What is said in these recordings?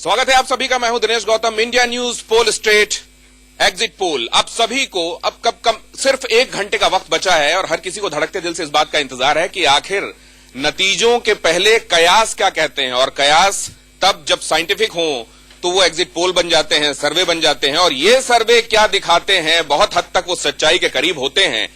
स्वागत है आप सभी का। मैं हूं दिनेश गौतम। इंडिया न्यूज पोल स्टेट एग्जिट पोल। अब सभी को अब कम सिर्फ 1 घंटे का वक्त बचा है और हर किसी को धड़कते दिल से इस बात का इंतजार है कि आखिर नतीजों के पहले कयास क्या कहते हैं, और कयास तब जब साइंटिफिक हो तो वो एग्जिट पोल बन जाते हैं, सर्वे बन जाते हैं। और ये सर्वे क्या दिखाते हैं, बहुत हद तक वो सच्चाई के करीब होते हैं।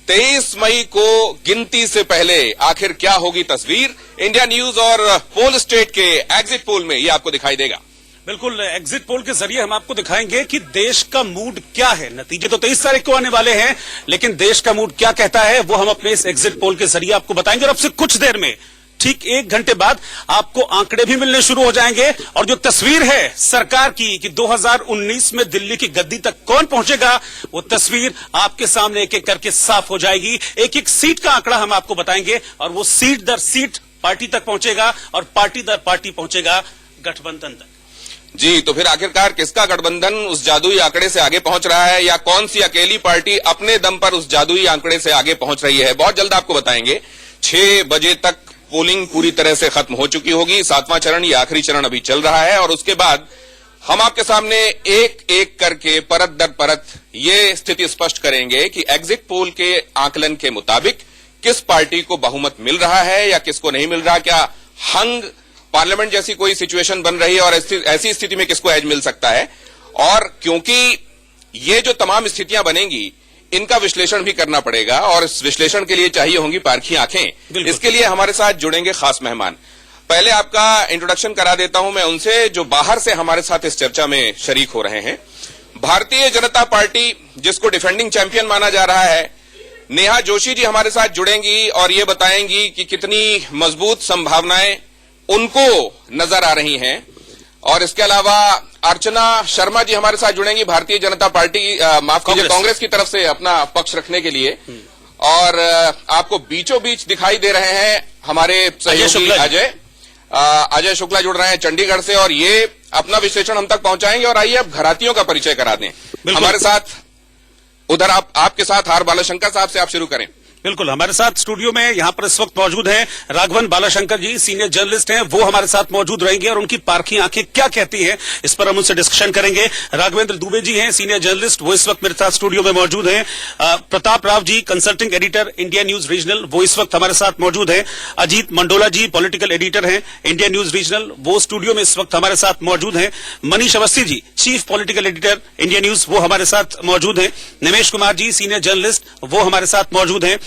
23 मई को गिनती से पहले आखिर क्या होगी तस्वीर, इंडिया न्यूज और पोल स्टेट के एग्जिट पोल में ये आपको दिखाई देगा। बिल्कुल, एग्जिट पोल के जरिए हम आपको दिखाएंगे कि देश का मूड क्या है। नतीजे तो 23 तारीख को आने वाले हैं, लेकिन देश का मूड क्या कहता है वो हम अपने इस एग्जिट पोल के जरिए आपको बताएंगे। और अब से कुछ देर में, ठीक 1 घंटे बाद, आपको आंकड़े भी मिलने शुरू हो जाएंगे। और जो तस्वीर है सरकार की कि 2019 में दिल्ली की गद्दी तक कौन पहुंचेगा, वो तस्वीर आपके सामने एक एक करके साफ हो जाएगी। एक एक सीट का आंकड़ा हम आपको बताएंगे और वो सीट दर सीट पार्टी तक पहुंचेगा और पार्टी दर पार्टी पहुंचेगा गठबंधन तक। जी, तो फिर आखिरकार किसका गठबंधन उस जादुई आंकड़े से आगे पहुंच रहा है, या कौन सी अकेली पार्टी अपने दम पर उस जादुई आंकड़े से आगे पहुंच रही है, बहुत जल्द आपको बताएंगे। 6 बजे तक पोलिंग पूरी तरह से खत्म हो चुकी होगी। 7वां चरण, ये आखिरी चरण अभी चल रहा है, और उसके बाद हम आपके सामने एक एक करके परत दर परत ये स्थिति स्पष्ट करेंगे कि एग्जिट पोल के आकलन के मुताबिक किस पार्टी को बहुमत मिल रहा है या किसको नहीं मिल रहा। क्या हंग पार्लियामेंट जैसी कोई सिचुएशन बन रही है और ऐसी स्थिति में किसको एज मिल सकता है। और क्योंकि ये जो तमाम स्थितियां बनेंगी, इनका विश्लेषण भी करना पड़ेगा, और इस विश्लेषण के लिए चाहिए होंगी पारखी आंखें। इसके लिए हमारे साथ जुड़ेंगे खास मेहमान। पहले आपका इंट्रोडक्शन करा देता हूं मैं उनसे जो बाहर से हमारे साथ इस चर्चा में शरीक हो रहे हैं। भारतीय जनता पार्टी, जिसको डिफेंडिंग चैंपियन माना जा रहा है, नेहा जोशी जी हमारे साथ जुड़ेंगी और ये बताएंगी कि कितनी मजबूत संभावनाएं उनको नजर आ रही हैं। और इसके अलावा अर्चना शर्मा जी हमारे साथ जुड़ेंगी भारतीय जनता पार्टी, माफ कीजिए, कांग्रेस की तरफ से अपना पक्ष रखने के लिए। और आपको बीचों बीच दिखाई दे रहे हैं हमारे सहयोगी अजय शुक्ला जुड़ रहे हैं चंडीगढ़ से, और ये अपना विश्लेषण हम तक पहुंचाएंगे। और आइए अब घरातियों का परिचय करा दें हमारे साथ। उधर आपके साथ आर बालाशंकर साहब से आप शुरू करें। बिल्कुल, हमारे साथ स्टूडियो में यहां पर इस वक्त मौजूद हैं राघवन बालाशंकर जी, सीनियर जर्नलिस्ट हैं, वो हमारे साथ मौजूद रहेंगे और उनकी पारखी आंखें क्या कहती हैं इस पर हम उनसे डिस्कशन करेंगे। राघवेंद्र दुबे जी हैं, सीनियर जर्नलिस्ट, वो इस वक्त मेरे साथ स्टूडियो में मौजूद हैं। Pratap Rao ji, consulting editor, India News regional, वो इस वक्त हमारे साथ मौजूद हैं। अजीत मंडोला जी, पॉलिटिकल एडिटर हैं, इंडिया न्यूज रीजनल, वो स्टूडियो में इस वक्त हमारे साथ मौजूद हैं। Manish Awasthi ji, chief political editor, India News, वो हमारे साथ मौजूद हैं। निमेश कुमार जी, सीनियर जर्नलिस्ट, वो हमारे साथ मौजूद हैं।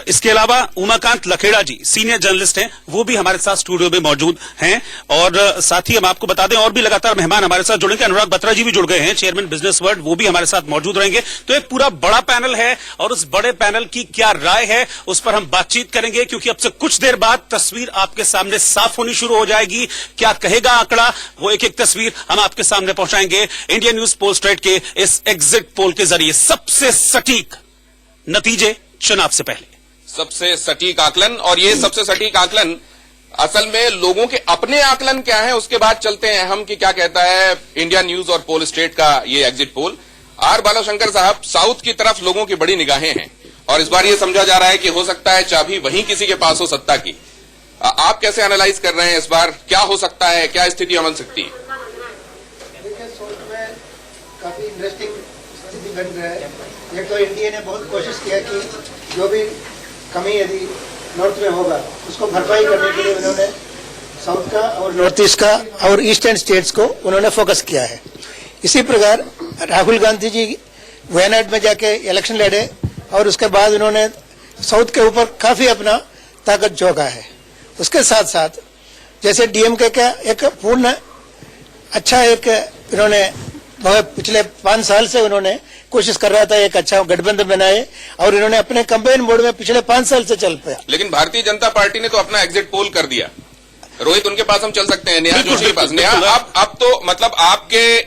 इसके अलावा उमाकांत लखेड़ा जी, सीनियर जर्नलिस्ट हैं, वो भी हमारे साथ स्टूडियो में मौजूद हैं। और साथ ही हम आपको बता दें और भी लगातार मेहमान हमारे साथ जुड़ेंगे। अनुराग बत्रा जी भी जुड़ गए हैं, चेयरमैन बिजनेस वर्ल्ड, वो भी हमारे साथ मौजूद रहेंगे। तो एक पूरा बड़ा पैनल है और उस बड़े पैनल की क्या राय है उस पर हम बातचीत करेंगे, क्योंकि अब से कुछ देर बाद तस्वीर आपके सामने साफ होनी शुरू हो जाएगी। क्या कहेगा आंकड़ा, वो एक एक तस्वीर हम आपके सामने पहुंचाएंगे इंडिया न्यूज पोल स्टेट के इस एग्जिट पोल के जरिए। सबसे सटीक नतीजे चुनाव से पहले, सबसे सटीक आकलन। और ये सबसे सटीक आकलन असल में लोगों के अपने आकलन क्या है, उसके बाद चलते हैं हम कि क्या कहता है इंडिया न्यूज और पोल स्टेट का ये एग्जिट पोल। आर बालाशंकर साहब, साउथ की तरफ लोगों की बड़ी निगाहें हैं और इस बार ये समझा जा रहा है कि हो सकता है चाबी वहीं किसी के पास हो सत्ता की। आप कैसे एनालाइज कर रहे हैं इस बार, क्या हो सकता है, क्या स्थिति बन सकती है? देखिए, साउथ में काफी इंटरेस्टिंग स्थिति बन रहा है। एक तो एनडीए ने बहुत कोशिश किया कि जो भी कमी यदि नॉर्थ में होगा उसको भरपाई करने के लिए उन्होंने साउथ का और नॉर्थ ईस्ट का और ईस्टर्न स्टेट्स को उन्होंने फोकस किया है। इसी प्रकार राहुल गांधी जी वायनाड में जाके इलेक्शन लड़े और उसके बाद उन्होंने साउथ के ऊपर काफी अपना ताकत झोंका है। उसके साथ साथ जैसे डीएमके का एक पूर्ण अच्छा एक इन्होंने पिछले 5 साल से उन्होंने कोशिश कर रहा था एक अच्छा गठबंधन बनाए, और इन्होंने अपने कैंपेन मोड में पिछले 5 साल से चल पाया। लेकिन भारतीय जनता पार्टी ने तो अपना एग्जिट पोल कर दिया। रोहित, उनके पास हम चल सकते हैं, नेहा जोशी के पास। नेहा, अब तो मतलब आपके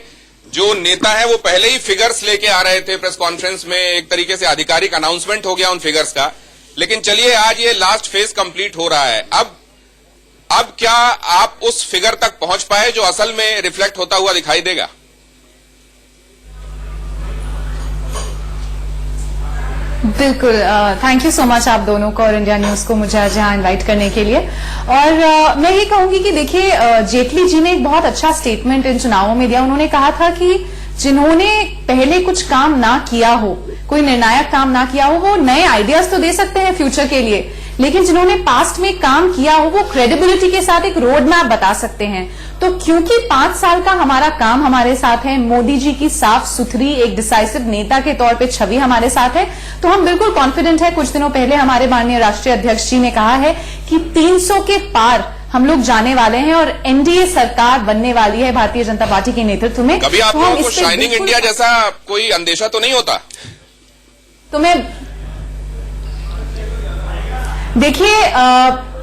जो नेता है वो पहले ही फिगर्स लेके आ रहे थे प्रेस कॉन्फ्रेंस में, एक तरीके से आधिकारिक अनाउंसमेंट हो गया उन फिगर्स का। लेकिन चलिए, आज ये लास्ट फेज कंप्लीट हो रहा है। अब क्या आप उस फिगर तक पहुंच पाए जो असल में रिफ्लेक्ट होता हुआ दिखाई देगा? बिल्कुल, थैंक यू सो मच आप दोनों को और इंडिया न्यूज को मुझे आज यहाँ इन्वाइट करने के लिए। और मैं ये कहूंगी कि देखिए, जेटली जी ने एक बहुत अच्छा स्टेटमेंट इन चुनावों में दिया। उन्होंने कहा था कि जिन्होंने पहले कुछ काम ना किया हो, कोई निर्णायक काम ना किया हो, वो नए आइडियाज तो दे सकते हैं फ्यूचर के लिए, लेकिन जिन्होंने पास्ट में काम किया हो वो क्रेडिबिलिटी के साथ एक रोड मैप बता सकते हैं। तो क्योंकि 5 साल का हमारा काम हमारे साथ है, मोदी जी की साफ सुथरी एक डिसाइसिव नेता के तौर पे छवि हमारे साथ है, तो हम बिल्कुल कॉन्फिडेंट है। कुछ दिनों पहले हमारे माननीय राष्ट्रीय अध्यक्ष जी ने कहा है कि 300 के पार हम लोग जाने वाले हैं और एनडीए सरकार बनने वाली है भारतीय जनता पार्टी के नेतृत्व में। कभी आप लोगों को शाइनिंग इंडिया जैसा कोई अंदेशा तो नहीं होता? तो मैं देखिए,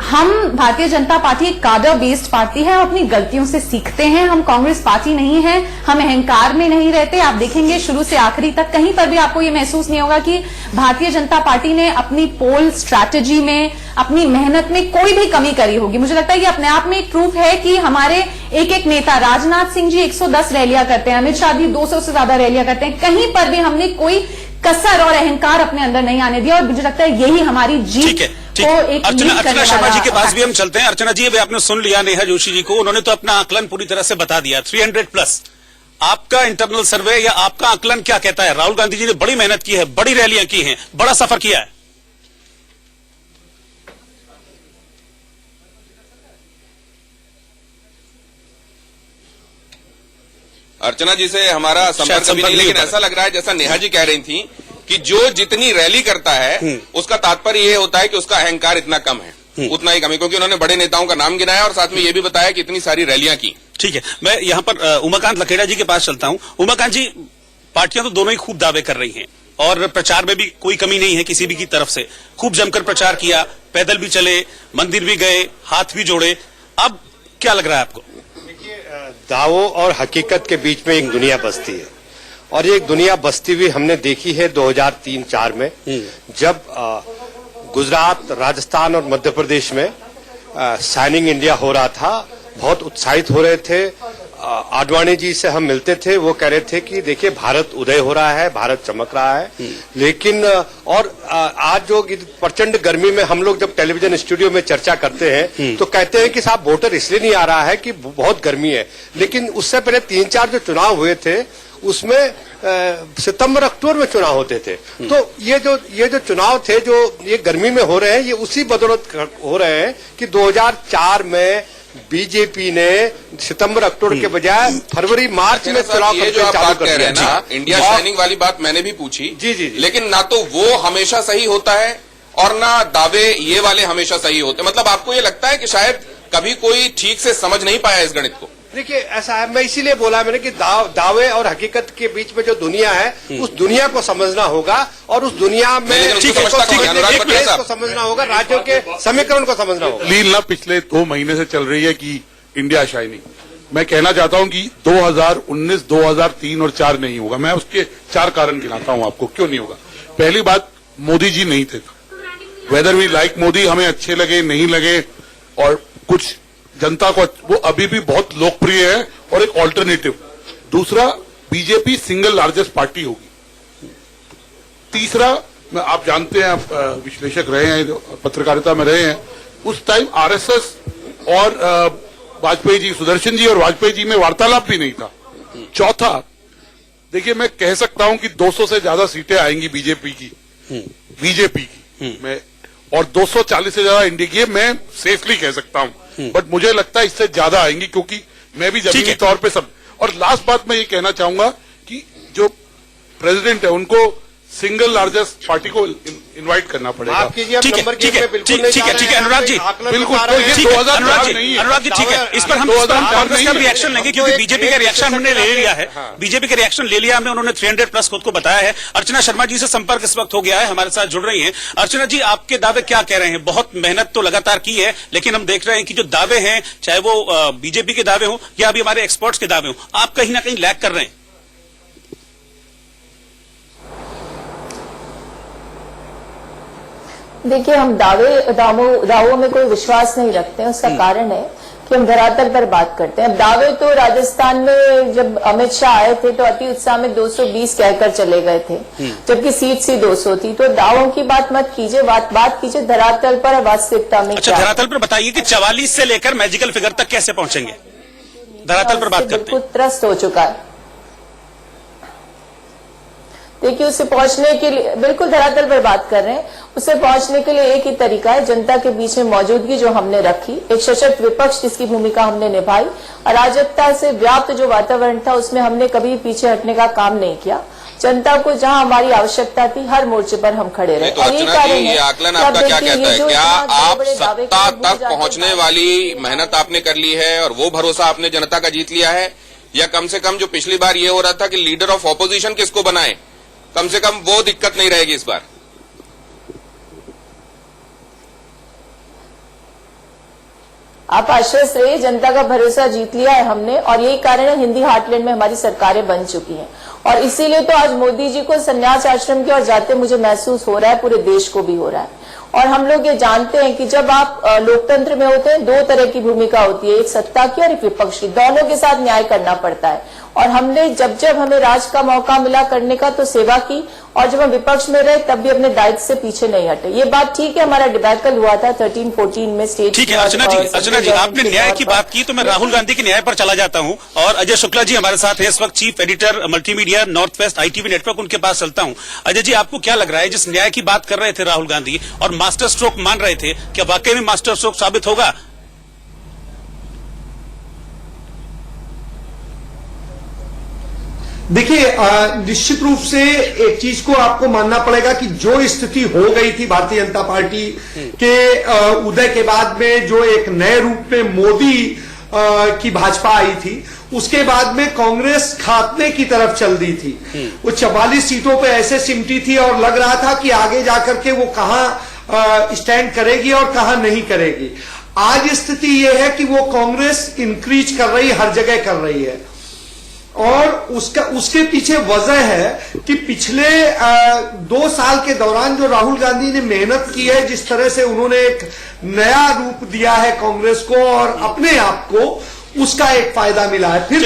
हम भारतीय जनता पार्टी एक काडर बेस्ड पार्टी है, हम अपनी गलतियों से सीखते हैं। हम कांग्रेस पार्टी नहीं है, हम अहंकार में नहीं रहते। आप देखेंगे शुरू से आखिरी तक कहीं पर भी आपको ये महसूस नहीं होगा कि भारतीय जनता पार्टी ने अपनी पोल स्ट्रैटेजी में, अपनी मेहनत में कोई भी कमी करी होगी। मुझे लगता है ये अपने आप में एक प्रूफ है कि हमारे एक एक नेता, राजनाथ सिंह जी 110 रैलियां करते हैं, अमित शाह जी 200 से ज्यादा रैलियां करते हैं, कहीं पर भी हमने कोई कसर और अहंकार अपने अंदर नहीं आने दिया। और मुझे लगता है यही हमारी जीत को एक अर्चना शर्मा जी के पास भी हम चलते हैं। अर्चना जी, अभी आपने सुन लिया नेहा जोशी जी को, उन्होंने तो अपना आकलन पूरी तरह से बता दिया, 300+। आपका इंटरनल सर्वे या आपका आकलन क्या कहता है? राहुल गांधी जी ने बड़ी मेहनत की है, बड़ी रैलियां की हैं, बड़ा सफर किया है। अर्चना जी से हमारा संपर्क अभी नहीं, लेकिन ऐसा लग रहा है जैसा नेहा जी कह रही थी कि जो जितनी रैली करता है उसका तात्पर्य ये होता है कि उसका अहंकार इतना कम है, उतना ही कम है, क्योंकि उन्होंने बड़े नेताओं का नाम गिनाया और साथ में ये भी बताया कि इतनी सारी रैलियां की। ठीक है, मैं यहां पर उमाकांत लखेड़ा जी के पास चलता हूं। उमाकांत जी, पार्टियां तो दोनों ही खूब दावे कर रही हैं और प्रचार में भी कोई कमी नहीं है किसी भी की तरफ से। खूब जमकर प्रचार किया, पैदल भी चले, मंदिर भी गए, हाथ भी जोड़े। अब क्या लग रहा है आपको? दावों और हकीकत के बीच में एक दुनिया बसती है, और ये एक दुनिया बसती हुई हमने देखी है 2003-4 में, जब गुजरात, राजस्थान और मध्य प्रदेश में शाइनिंग इंडिया हो रहा था। बहुत उत्साहित हो रहे थे। आडवाणी जी से हम मिलते थे, वो कह रहे थे कि देखिए भारत उदय हो रहा है, भारत चमक रहा है। लेकिन और आज जो प्रचंड गर्मी में हम लोग जब टेलीविजन स्टूडियो में चर्चा करते हैं तो कहते हैं कि साहब वोटर इसलिए नहीं आ रहा है कि बहुत गर्मी है। लेकिन उससे पहले 3-4 जो चुनाव हुए थे उसमें सितंबर अक्टूबर में चुनाव होते थे। तो ये जो चुनाव थे जो ये गर्मी में हो रहे हैं, ये उसी बदौलत हो रहे हैं कि 2004 में बीजेपी ने सितंबर अक्टूबर के बजाय फरवरी मार्च में चुनाव ये जो आप बात कह रहे हैं ना, इंडिया शाइनिंग वाली बात मैंने भी पूछी। जी। लेकिन ना तो वो हमेशा सही होता है और ना दावे ये वाले हमेशा सही होते। मतलब आपको ये लगता है कि शायद कभी कोई ठीक से समझ नहीं पाया इस गणित को? देखिए ऐसा है, मैं इसीलिए बोला मैंने कि दावे और हकीकत के बीच में जो दुनिया है उस दुनिया को समझना होगा, और उस दुनिया में को समझना होगा, राज्यों के समीकरण को समझना होगा। लीला पिछले 2 महीने से चल रही है कि इंडिया शाइनिंग। मैं कहना चाहता हूं कि 2019, 2003 और 4 नहीं होगा। मैं उसके 4 कारण गिनाता हूं आपको क्यों नहीं होगा। पहली बात, मोदी जी नहीं थे। वेदर वी लाइक मोदी, हमें अच्छे लगे नहीं लगे, और कुछ जनता को वो अभी भी बहुत लोकप्रिय है और एक ऑल्टरनेटिव। दूसरा, बीजेपी सिंगल लार्जेस्ट पार्टी होगी। तीसरा, आप जानते हैं, आप विश्लेषक रहे हैं, पत्रकारिता में रहे हैं, उस टाइम आरएसएस और वाजपेयी जी, सुदर्शन जी और वाजपेयी जी में वार्तालाप भी नहीं था। चौथा, देखिए मैं कह सकता हूं कि 200 से ज्यादा सीटें आएंगी बीजेपी की मैं, और 240 से ज्यादा इंडिया की, मैं सेफली कह सकता हूं। बट मुझे लगता है इससे ज्यादा आएंगी, क्योंकि मैं भी जमीनी तौर पे सब। और लास्ट बात मैं ये कहना चाहूंगा कि जो प्रेसिडेंट है उनको सिंगल लार्जेस्ट पार्टी को इनवाइट करना पड़ेगा। आप कीजिए, आप नंबर ठीक है अनुराग जी, बिल्कुल अनुराग जी ठीक है। इस पर हम कांग्रेस का रिएक्शन लेंगे, क्योंकि बीजेपी का रिएक्शन हमने ले लिया है। बीजेपी का रिएक्शन ले लिया हमने, उन्होंने 300+ खुद को बताया है। अर्चना शर्मा जी से संपर्क इस वक्त हो गया है, हमारे साथ जुड़ रही हैं। अर्चना जी, आपके दावे क्या कह रहे हैं? बहुत मेहनत तो लगातार की है, लेकिन हम देख रहे हैं कि जो दावे हैं, चाहे वो बीजेपी के दावे हो या अभी हमारे एक्सपर्ट्स के दावे हो, आप कहीं ना कहीं लैग कर रहे हैं। देखिए, हम दावों में कोई विश्वास नहीं रखते हैं। उसका कारण है कि हम धरातल पर बात करते हैं। अब दावे तो राजस्थान में जब अमित शाह आए थे तो अति उत्साह में 220 कहकर चले गए थे, जबकि सीट सी 200 थी। तो दावों की बात मत कीजिए, बात कीजिए धरातल पर और वास्तविकता में। अच्छा, धरातल पर बताइए कि 44 से लेकर मैजिकल फिगर तक कैसे पहुंचेंगे? धरातल पर बात करते हैं। बिल्कुल त्रस्त हो चुका है। देखिए, उससे पहुंचने के लिए बिल्कुल धरातल पर बात कर रहे हैं। उससे पहुंचने के लिए एक ही तरीका है, जनता के बीच में मौजूदगी जो हमने रखी, एक सशक्त विपक्ष जिसकी भूमिका हमने निभाई, अराजकता से व्याप्त जो वातावरण था उसमें हमने कभी पीछे हटने का काम नहीं किया। जनता को जहां हमारी आवश्यकता थी हर मोर्चे पर हम खड़े रहे। तो अर्चना जी, ये आकलन आपका क्या कहता है? क्या आप सत्ता तक पहुंचने वाली मेहनत आपने कर ली है और वो भरोसा आपने जनता का जीत लिया है, या कम से कम जो पिछली बार ये हो रहा था कि लीडर ऑफ ऑपोजिशन किसको बनाए, कम से कम वो दिक्कत नहीं रहेगी इस बार? आप आश्वस्त रहिए, जनता का भरोसा जीत लिया है हमने, और यही कारण है हिंदी हार्टलैंड में हमारी सरकारें बन चुकी हैं। और इसीलिए तो आज मोदी जी को संन्यास आश्रम की ओर जाते मुझे महसूस हो रहा है, पूरे देश को भी हो रहा है। और हम लोग ये जानते हैं कि जब आप लोकतंत्र में होते हैं, दो तरह की भूमिका होती है, एक सत्ता की और एक विपक्ष की। दोनों के साथ न्याय करना पड़ता है। और हमने जब हमें राज का मौका मिला करने का तो सेवा की, और जब हम विपक्ष में रहे तब भी अपने दायित्व से पीछे नहीं हटे। ये बात ठीक है, हमारा डिबैकल हुआ था 13-14 में स्टेट। ठीक है अर्चना जी, आपने न्याय की बात की तो मैं राहुल गांधी के न्याय पर चला जाता हूं, और अजय शुक्ला जी हमारे साथ हैं इस वक्त, chief editor multimedia north west ITV network, उनके पास चलता हूं। अजय जी, आपको क्या लग रहा है, जिस न्याय की बात कर रहे थे राहुल गांधी और मास्टर स्ट्रोक मान रहे थे, क्या वाकई में मास्टर स्ट्रोक साबित होगा? देखिए, निश्चित रूप से एक चीज को आपको मानना पड़ेगा कि जो स्थिति हो गई थी भारतीय जनता पार्टी के उदय के बाद में, जो एक नए रूप में मोदी की भाजपा आई थी, उसके बाद में कांग्रेस खात्मे की तरफ चल दी थी। वो 44 सीटों पे ऐसे सिमटी थी और लग रहा था कि आगे जाकर के वो कहां स्टैंड करेगी और कहां नहीं करेगी। आज स्थिति ये है कि वो कांग्रेस इंक्रीज कर रही, हर जगह कर रही है, और उसके पीछे वजह है कि पिछले 2 साल के दौरान जो राहुल गांधी ने मेहनत की है, जिस तरह से उन्होंने एक नया रूप दिया है कांग्रेस को और अपने आप को, उसका एक फायदा मिला है। फिर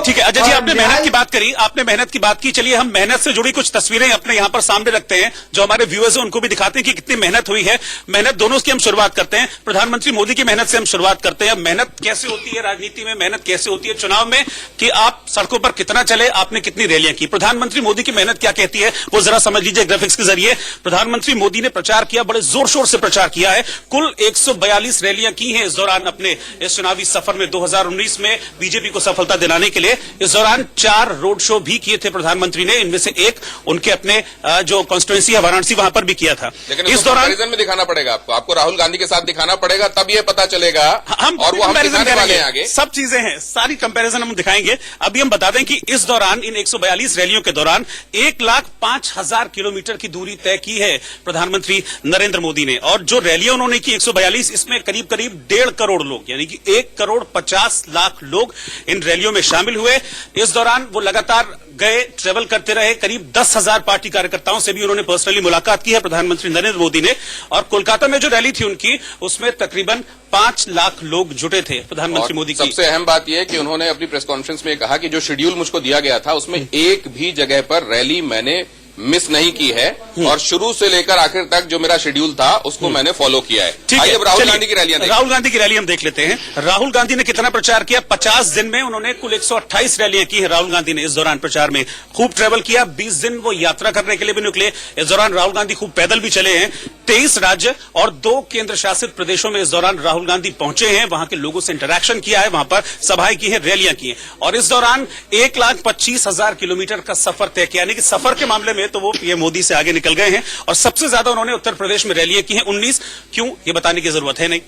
ठीक है अजय जी, आपने मेहनत की बात की, चलिए हम मेहनत से जुड़ी कुछ तस्वीरें अपने यहां पर सामने रखते हैं, जो हमारे व्यूअर्स हैं उनको भी दिखाते हैं कि कितनी मेहनत हुई है। मेहनत दोनों की हम शुरुआत करते हैं, प्रधानमंत्री मोदी की मेहनत से हम शुरुआत करते हैं। मेहनत कैसे होती है राजनीति में, मेहनत कैसे होती है चुनाव में, कि आप सड़कों पर कितना चले, आपने कितनी रैलियां की। प्रधानमंत्री मोदी की मेहनत क्या कहती है वो जरा समझ लीजिए ग्राफिक्स के जरिए। प्रधानमंत्री मोदी ने प्रचार किया, बड़े जोर शोर से प्रचार किया है, कुल 142 रैलियां की हैं इस दौरान अपने इस चुनावी सफर में 2019 में बीजेपी को सफलता दिलाने के लिए। इस दौरान 4 रोड शो भी किए थे प्रधानमंत्री ने, इनमें से एक उनके अपने जो कॉन्स्टिट्यूएंसी है वाराणसी, वहां पर भी किया था। लेकिन इस दौरान में दिखाना पड़ेगा आपको राहुल गांधी के साथ दिखाना पड़ेगा, तब ये पता चलेगा। हम दिखाने वाले हैं आगे, सब चीजें हैं, सारी कंपैरिजन हम दिखाएंगे। अभी हम बता दें कि इस दौरान इन 142 रैलियों के दौरान 1,05,000 किलोमीटर की दूरी तय की है प्रधानमंत्री नरेंद्र मोदी ने, और जो रैलियां उन्होंने की 142, इसमें करीब 1.5 करोड़ लोग, यानी कि 1,50,00,000 लोग इन रैलियों में शामिल हुए। इस दौरान वो लगातार गए, ट्रेवल करते रहे, करीब 10,000 पार्टी कार्यकर्ताओं से भी उन्होंने पर्सनली मुलाकात की है प्रधानमंत्री नरेंद्र मोदी ने। और कोलकाता में जो रैली थी उनकी, उसमें तकरीबन 5 लाख लोग जुटे थे प्रधानमंत्री मोदी की। सबसे अहम बात यह कि उन्होंने अपनी प्रेस कॉन्फ्रेंस में कहा कि जो शेड्यूल मुझको दिया गया था उसमें एक भी जगह पर रैली मैंने मिस नहीं की है, और शुरू से लेकर आखिर तक जो मेरा शेड्यूल था उसको मैंने फॉलो किया है। आइए अब राहुल गांधी की रैलियां देखते हैं। राहुल गांधी की रैली हम देख लेते हैं। राहुल गांधी ने कितना प्रचार किया? 50 दिन में उन्होंने कुल 128 रैलियां की है राहुल गांधी ने इस दौरान प्रचार में। खूब ट्रेवल किया, 20 दिन वो यात्रा करने के लिए भी निकले। इस दौरान राहुल गांधी खूब पैदल भी चले हैं। 23 राज्य और 2 केंद्र शासित प्रदेशों में इस दौरान राहुल गांधी पहुंचे हैं, वहां के लोगों से इंटरैक्शन किया है, वहां पर सभाएं की है, रैलियां की हैं, और इस दौरान 1,25,000 किलोमीटर का सफर तय किया। यानी कि सफर के मामले में तो वो पीएम मोदी से आगे निकल गए हैं, और सबसे ज्यादा उन्होंने उत्तर प्रदेश में रैलियां की हैं 19। क्यों, ये बताने की जरूरत है नहीं।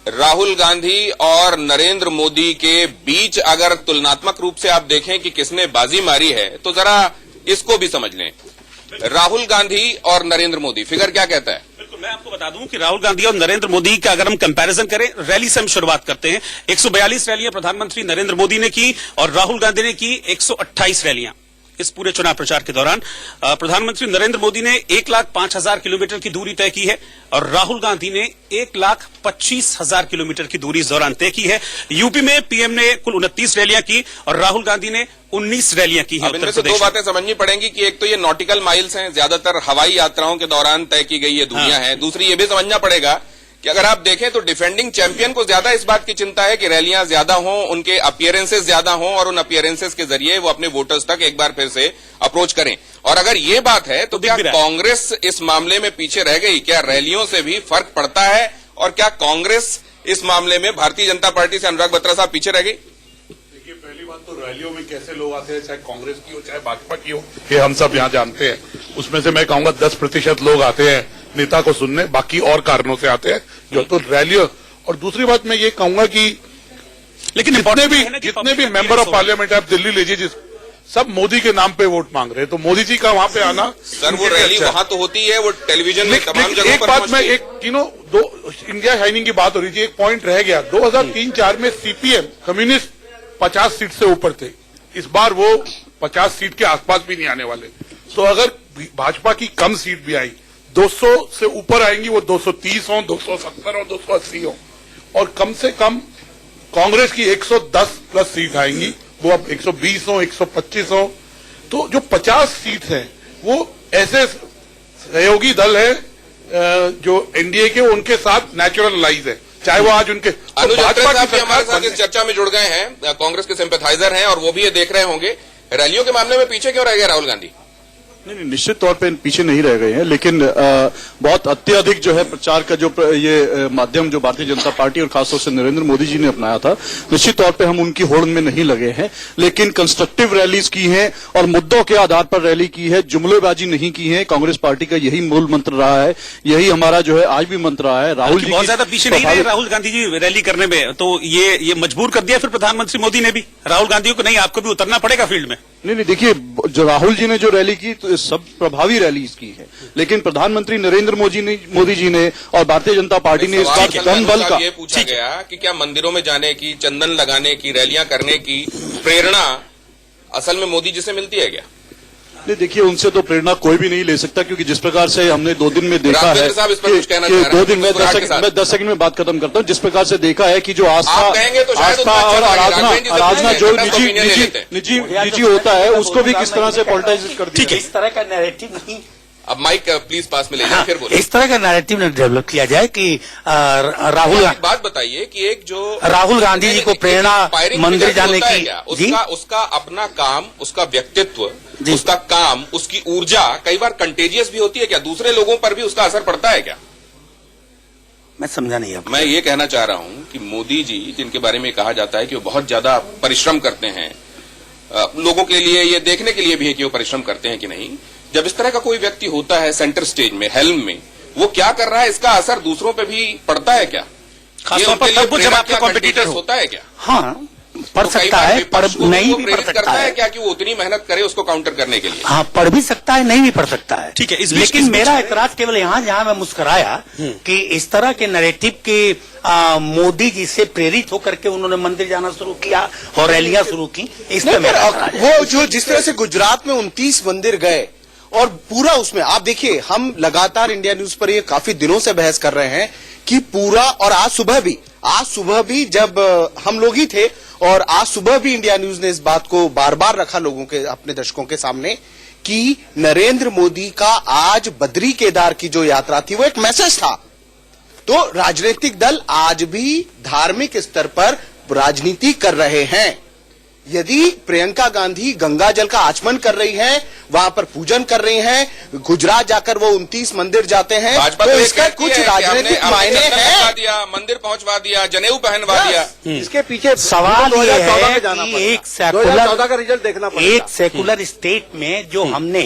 राहुल गांधी और नरेंद्र मोदी के बीच अगर तुलनात्मक रूप से आप देखें कि किसने बाजी मारी है, तो जरा इसको भी समझ लें। राहुल गांधी और नरेंद्र मोदी, फिगर क्या कहता है? बिल्कुल, मैं आपको बता दूं कि राहुल गांधी और नरेंद्र मोदी का अगर हम कंपैरिजन करें, रैली से हम शुरुआत करते हैं। 142 रैलियां प्रधानमंत्री नरेंद्र मोदी ने की और राहुल गांधी ने की 128 रैलियां। इस पूरे चुनाव प्रचार के दौरान प्रधानमंत्री नरेंद्र मोदी ने 1,05,000 किलोमीटर की दूरी तय की है और राहुल गांधी ने 1,25,000 किलोमीटर की दूरी इस दौरान तय की है। यूपी में पीएम ने कुल 29 रैलियां की और राहुल गांधी ने 19 रैलियां की हैं। अब इनमें से दो बातें समझनी पड़ेंगी कि एक तो ये नॉटिकल माइल्स हैं, ज्यादातर हवाई यात्राओं के दौरान तय की गई ये दूरियां हैं। दूसरी ये भी समझना पड़ेगा कि अगर आप देखें तो डिफेंडिंग चैंपियन को ज्यादा इस बात की चिंता है कि रैलियां ज्यादा हों, उनके अपीयरेंसेस ज्यादा हों और उन अपीयरेंसेस के जरिए वो अपने वोटर्स तक एक बार फिर से अप्रोच करें। और अगर ये बात है तो क्या कांग्रेस इस मामले में पीछे रह गई? क्या रैलियों से भी फर्क पड़ता है? और क्या कांग्रेस इस मामले में भारतीय जनता पार्टी से अनुराग बत्रा साहब पीछे रह गई? देखिए, पहली बात तो रैलियों में कैसे लोग आते हैं, चाहे कांग्रेस की हो चाहे भाजपा की हो, ये हम सब यहाँ जानते हैं। उसमें से मैं कहूंगा 10% लोग आते हैं नेता को सुनने, बाकी और कारणों से आते हैं जो तो रैली। और दूसरी बात मैं ये कहूंगा कि लेकिन जितने भी मेंबर ऑफ पार्लियामेंट आप दिल्ली लीजिए, सब मोदी के नाम पे वोट मांग रहे हैं, तो मोदी जी का वहां पे आना सर वो रैली वहां तो होती है, वो टेलीविजन में तमाम जगहों एक पर बात मैं दो इंडिया शाइनिंग की बात हो रही थी, एक पॉइंट रह गया। 2003-4 में सीपीएम कम्युनिस्ट 50 सीट से ऊपर थे, इस बार वो 50 सीट के आसपास भी नहीं आने वाले। तो अगर भाजपा की कम सीट भी आई, 200 से ऊपर आएंगी, वो 230 हो, 270 हो, 280 हो, और कम से कम कांग्रेस की 110 प्लस सीट आएंगी, वो अब 120 हो, 125 हो। तो जो 50 सीट है वो ऐसे सहयोगी दल है जो एनडीए के, उनके साथ नेचुरल अलाइज है, चाहे वो आज उनके अनुज अत्रे साहब भी हमारे साथ इस चर्चा में जुड़ गए हैं, कांग्रेस के सिंपैथाइजर हैं और वो भी ये देख रहे होंगे रैलियों के मामले में पीछे क्यों रह गए राहुल गांधी? नहीं, निश्चित तौर पे पीछे नहीं रह गए हैं, लेकिन बहुत अत्यधिक जो है प्रचार का जो ये माध्यम जो भारतीय जनता पार्टी और खासतौर से नरेंद्र मोदी जी ने अपनाया था, निश्चित तौर पे हम उनकी होड़ में नहीं लगे हैं, लेकिन कंस्ट्रक्टिव रैलीज की हैं और मुद्दों के आधार पर रैली की है, जुमलेबाजी नहीं की है। कांग्रेस पार्टी का यही मूल मंत्र रहा है, यही हमारा जो है आज भी मंत्र रहा है। राहुल जी बहुत ज्यादा पीछे नहीं रहे राहुल गांधी जी रैली करने में, तो ये मजबूर कर दिया फिर प्रधानमंत्री मोदी ने भी राहुल गांधी को, नहीं आपको भी उतरना पड़ेगा फील्ड में। नहीं, देखिए, जो राहुल जी ने जो रैली की तो सब प्रभावी रैली की है, लेकिन प्रधानमंत्री नरेंद्र मोदी जी ने और भारतीय जनता पार्टी ने इस बार धन बल का ये पूछा गया कि क्या मंदिरों में जाने की, चंदन लगाने की, रैलियां करने की प्रेरणा असल में मोदी जी से मिलती है क्या? नहीं, देखिए, उनसे तो प्रेरणा कोई भी नहीं ले सकता, क्योंकि जिस प्रकार से हमने 2 दिन में देखा है साहब इस पर कुछ कहना चाह रहे हैं? 2 दिन में 10 सेकंड में बात खत्म करता हूँ। जिस प्रकार से देखा है कि जो आस्था और आराधना जो निजी होता है, उसको भी किस तरह से पॉलिटाइज कर दिया। ठीक है, इस तरह का नैरेटिव नहीं, अब माइक प्लीज पास में ले जाए, फिर बोलिए। इस तरह का नैरेटिव ने डेवलप किया जाए कि राहुल बात बताइए कि एक जो राहुल गांधी जी को प्रेरणा मंदिर जाने की, उसका अपना काम, उसका व्यक्तित्व, उसका काम, उसकी ऊर्जा कई बार कंटेजियस भी होती है क्या? दूसरे लोगों पर भी उसका असर पड़ता है क्या? मैं समझा नहीं। अब मैं ये कहना चाह रहा हूं कि मोदी जी, जिनके बारे में कहा जाता है कि वो बहुत ज्यादा परिश्रम करते हैं, लोगों के लिए ये देखने के लिए भी है कि वो परिश्रम करते हैं कि नहीं, जब इस तरह का कोई व्यक्ति होता है सेंटर स्टेज में, हेल्म में, वो क्या कर रहा है, इसका असर दूसरों पे भी पड़ता है क्या? खासतौर पर तब जब आपका कॉम्पिटिटर होता है क्या? हाँ, पढ़ सकता है, पढ़ नहीं भी पढ़ सकता है क्या कि वो उतनी मेहनत करे उसको काउंटर करने के लिए? हाँ, पढ़ भी सकता है, नहीं भी पढ़ सकता है। ठीक है, लेकिन मेरा एतराज केवल यहाँ जहाँ मैं मुस्कुराया कि इस तरह के नैरेटिव के मोदी जी से प्रेरित होकर के उन्होंने मंदिर जाना शुरू किया और रैलियां शुरू की, इस पर मेरा वो जो जिस तरह से गुजरात में 29 मंदिर गए और पूरा उसमें आप देखिए, हम लगातार इंडिया न्यूज पर ये काफी दिनों से बहस कर रहे हैं कि पूरा, और आज सुबह भी जब हम लोग ही थे और आज सुबह भी इंडिया न्यूज ने इस बात को बार बार रखा लोगों के, अपने दर्शकों के सामने, कि नरेंद्र मोदी का आज बद्री केदार की जो यात्रा थी वो एक मैसेज था। तो राजनीतिक दल आज भी धार्मिक स्तर पर राजनीति कर रहे हैं। यदि प्रियंका गांधी गंगा जल का आचमन कर रही हैं, वहां पर पूजन कर रही हैं, गुजरात जाकर वो 29 मंदिर जाते हैं, भाजपा तो इसका कुछ राजनीतिक मायने हैं। मंदिर पहुंचवा दिया, जनेऊ पहनवा दिया, इसके पीछे सवाल ये है कि एक 2014 का रिजल्ट देखना पड़ेगा। एक सेकुलर स्टेट में जो हमने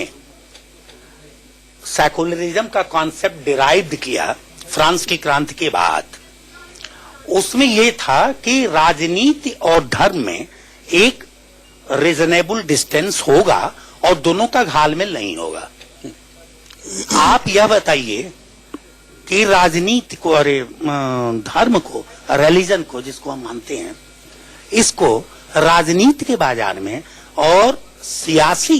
सेकुलरिज्म का कॉन्सेप्ट डिराइव्ड किया फ्रांस की क्रांति के बाद, उसमें यह था कि राजनीति और धर्म में एक रीजनेबल डिस्टेंस होगा और दोनों का घालमेल नहीं होगा। आप यह बताइए कि राजनीति को, अरे धर्म को, रिलीजन को, जिसको हम मानते हैं, इसको राजनीति के बाजार में और सियासी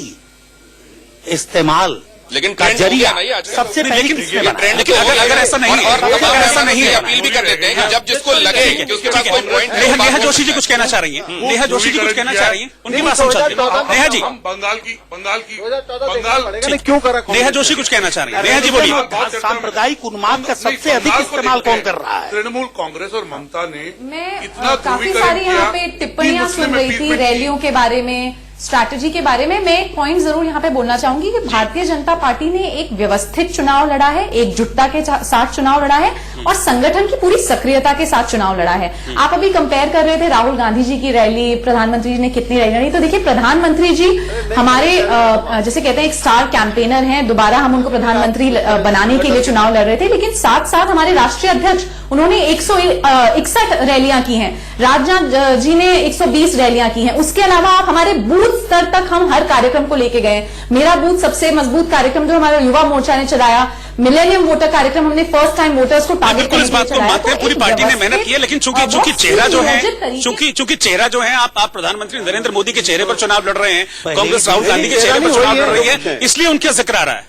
इस्तेमाल लेकिन का ट्रेंड हो जरिया गया ना ये आजकल। सबसे नहीं, पहले लेकिन किसने ये बनाया? ट्रेंड लेकिन तो हो अगर गया। ऐसा नहीं है, और अगर ऐसा नहीं है, अपील भी कर देते हैं कि जब जिसको लगे कि उसके पास कोई पॉइंट है, नेहा जोशी जी कुछ कहना चाह रही हैं। नेहा जोशी जी कुछ कहना चाह रही हैं, उनकी बात सुन सकते हैं। नेहा जी, हम बंगाल क्यों करा? नेहा जोशी कुछ कहना चाह रही हैं। नेहा जी बोलिए। सांप्रदायिक उन्माद का सबसे अधिक इस्तेमाल कौन कर रहा है? तृणमूल कांग्रेस और ममता ने मैं इतना काफी ध्रुवीकरण सारी यहाँ किया पे कि टिप्पणियां मुस्लिम सुन रही थी अपील रैलियों के बारे में, स्ट्रैटेजी के बारे में। मैं एक पॉइंट जरूर यहाँ पे बोलना चाहूंगी कि भारतीय जनता पार्टी ने एक व्यवस्थित चुनाव लड़ा है, एकजुटता के साथ चुनाव लड़ा है और संगठन की पूरी सक्रियता के साथ चुनाव लड़ा है। आप अभी कंपेयर कर रहे थे राहुल गांधी जी की रैली, प्रधानमंत्री जी ने कितनी रैली लड़ी। तो देखिए, प्रधानमंत्री जी हमारे जैसे कहते हैं एक स्टार कैंपेनर हैं, दोबारा हम उनको प्रधानमंत्री बनाने के लिए चुनाव लड़ रहे थे। लेकिन साथ साथ हमारे राष्ट्रीय अध्यक्ष, उन्होंने 161 रैलियां की हैं, राजनाथ जी ने 120 रैलियां की हैं। उसके अलावा आप हमारे बूथ स्तर तक हम हर कार्यक्रम को लेके गए। मेरा बूथ सबसे मजबूत कार्यक्रम जो हमारे युवा मोर्चा ने चलाया, मिलेनियम वोटर कार्यक्रम, हमने फर्स्ट टाइम वोटर्स को टारगेट बिल्कुल इस बात को मानते हैं, पूरी पार्टी ने मेहनत की है। लेकिन चूंकि चेहरा जो है, चूंकि चेहरा जो है, आप प्रधानमंत्री नरेंद्र मोदी के चेहरे पर चुनाव लड़ रहे हैं, कांग्रेस राहुल गांधी के चेहरे पर चुनाव लड़ रही है, इसलिए उनका जिक्र आ रहा है।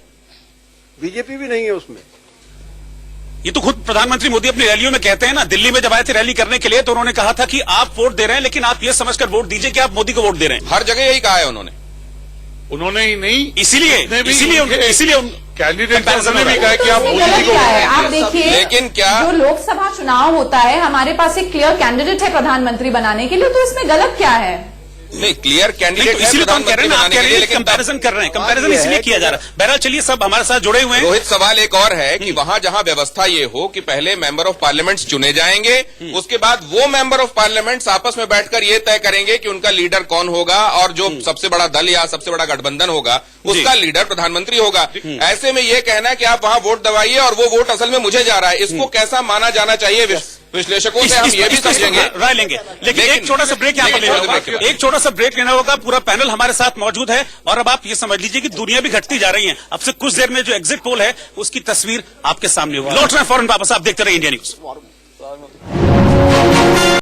बीजेपी भी नहीं है उसमें। ये तो खुद प्रधानमंत्री मोदी अपनी रैलियों में कहते हैं ना। दिल्ली में जब आए थे रैली करने के लिए तो उन्होंने कहा था कि आप वोट दे रहे हैं, लेकिन आप ये समझकर वोट दीजिए कि आप मोदी को वोट दे रहे हैं। हर जगह यही कहा है उन्होंने। उन्होंने ही नहीं, इसीलिए कैंडिडेट ने भी कहा कि आप उसमें मोदी गलत को क्या है? आप देखिए, लेकिन क्या जो लोकसभा चुनाव होता है, हमारे पास एक क्लियर कैंडिडेट है प्रधानमंत्री बनाने के लिए, तो इसमें गलत क्या है? नहीं, क्लियर कैंडिडेट है इसीलिए तो हम कह रहे प्रधानमंत्री हैं ना, आप बनाने कह के रहे लिए, हैं लेकिन कंपैरिजन कर रहे हैं, कंपैरिजन इसलिए किया जा रहा है। बहरहाल चलिए, सब हमारे साथ जुड़े हुए हैं। रोहित, सवाल एक और है कि वहां जहां व्यवस्था ये हो कि पहले मेंबर ऑफ पार्लियामेंट चुने जाएंगे, उसके बाद वो मेंबर ऑफ पार्लियामेंट आपस में बैठकर ये तय करेंगे कि उनका लीडर कौन होगा और जो सबसे बड़ा दल या सबसे बड़ा गठबंधन होगा उसका लीडर प्रधानमंत्री होगा। ऐसे में ये कहना कि आप वहां वोट दबाइए और वो वोट असल में मुझे जा रहा है, इसको कैसा माना जाना चाहिए? विश्लेषकों से हम ये भी समझेंगे, राय लेंगे। लेकिन एक छोटा सा ब्रेक यहाँ पर लेना होगा, एक छोटा सा ब्रेक लेना होगा। पूरा पैनल हमारे साथ मौजूद है और अब आप ये समझ लीजिए कि दुनिया भी घटती जा रही है। अब से कुछ देर में जो एग्जिट पोल है उसकी तस्वीर आपके सामने होगी। लौट रहे हैं फौरन वापस, आप देखते रहे इंडिया न्यूज।